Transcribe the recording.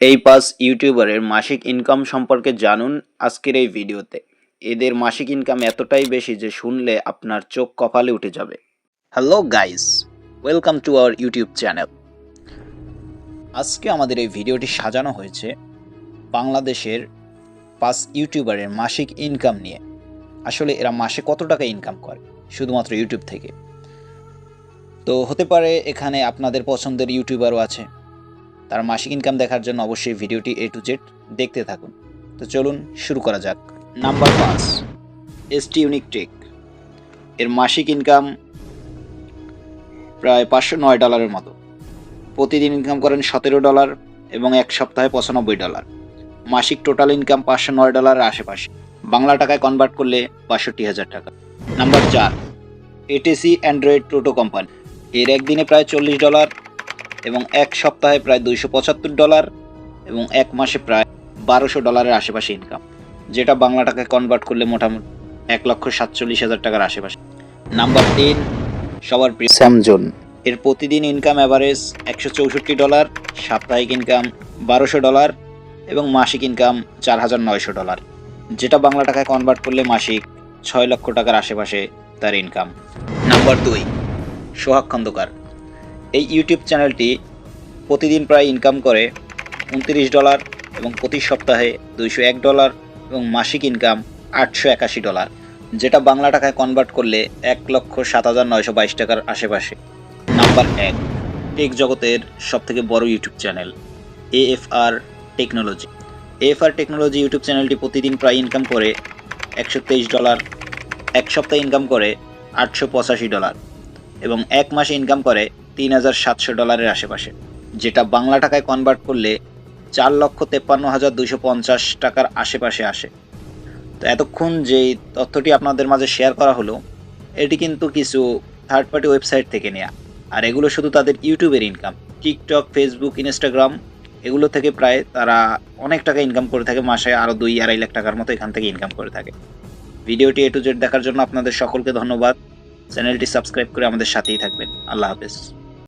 এই 5 ইউটিউবারের মাসিক ইনকাম সম্পর্কে জানুন আজকের এই ভিডিওতে। এদের মাসিক ইনকাম এতটাই বেশি যে শুনলে আপনার চোখ কপালে উঠে যাবে। Hello guys, welcome to our YouTube channel. আজকে আমাদের এই ভিডিওটি সাজানো হয়েছে বাংলাদেশের 5 ইউটিউবারের মাসিক ইনকাম নিয়ে। আসলে এরা মাসে কত টাকা ইনকাম করে শুধুমাত্র ইউটিউব থেকে। তো হতে পারে এখানে আপনাদের পছন্দের ইউটিউবারও আছে। তার মাসিক ইনকাম দেখার জন্য অবশ্যই ভিডিওটি A to Z দেখতে থাকুন। তো চলুন শুরু করা যাক। Number 5, ST unique take. এর মাসিক ইনকাম প্রায় $509 মতো। প্রতিদিন ইনকাম করেন $17 এবং এক সপ্তাহে $95। মাসিক টোটাল ইনকাম $509 আশেপাশে। বাংলা টাকায় কনভার্ট করলে ৬২,০০০ টাকা। নাম্বার 4, ATC অ্যান্ড্রয়েড টোটো কোম্পানি। এর একদিনে প্রায় $40 এবং এক সপ্তাহে প্রায় $275 এবং এক মাসে প্রায় $1200 আশেপাশে ইনকাম, যেটা বাংলা টাকায় কনভার্ট করলে মোটামুটি ১,৪৭,০০০ টাকার আশেপাশে। নাম্বার 10, সবার প্রিয় স্যামজন। এর প্রতিদিন ইনকাম অ্যাভারেজ $164, সাপ্তাহিক ইনকাম $1200 এবং মাসিক ইনকাম $4,৯০০, যেটা বাংলা টাকায় কনভার্ট করলে মাসিক ৬ লক্ষ টাকার আশেপাশে তার ইনকাম। নাম্বার 2, সোহাগ খন্দকার। এই ইউটিউব চ্যানেলটি প্রতিদিন প্রায় ইনকাম করে $29 এবং প্রতি সপ্তাহে $201 এবং মাসিক ইনকাম $881, যেটা বাংলা টাকায় কনভার্ট করলে ১,০৭,৯২২ টাকার আশেপাশে। নাম্বার 1, টেক জগতের সবথেকে বড় YouTube channel AFR technology. AFR technology YouTube চ্যানেলটি প্রতিদিন প্রায় ইনকাম করে $123, এক সপ্তাহে ইনকাম করে $885 এবং এক মাসে ইনকাম করে $3,৭০০ আশেপাশে, যেটা বাংলা টাকায় কনভার্ট করলে ৪,৫৩,২৫০ টাকার আশেপাশে আসে। তো এতক্ষণ যেই তথ্যটি আপনাদের মাঝে শেয়ার করা হলো, এটি কিন্তু কিছু থার্ড পার্টি ওয়েবসাইট থেকে নেওয়া, আর এগুলো শুধু তাদের ইউটিউবের ইনকাম। টিকটক, ফেসবুক, ইনস্টাগ্রাম এগুলো থেকে প্রায় তারা অনেক টাকা ইনকাম করে থাকে, মাসে আরও ২-২.৫ লাখ টাকার মতো এখান থেকে ইনকাম করে থাকে। ভিডিওটি A to Z দেখার জন্য আপনাদের সকলকে ধন্যবাদ। চ্যানেলটি সাবস্ক্রাইব করে আমাদের সাথেই থাকবেন। আল্লাহ হাফেজ।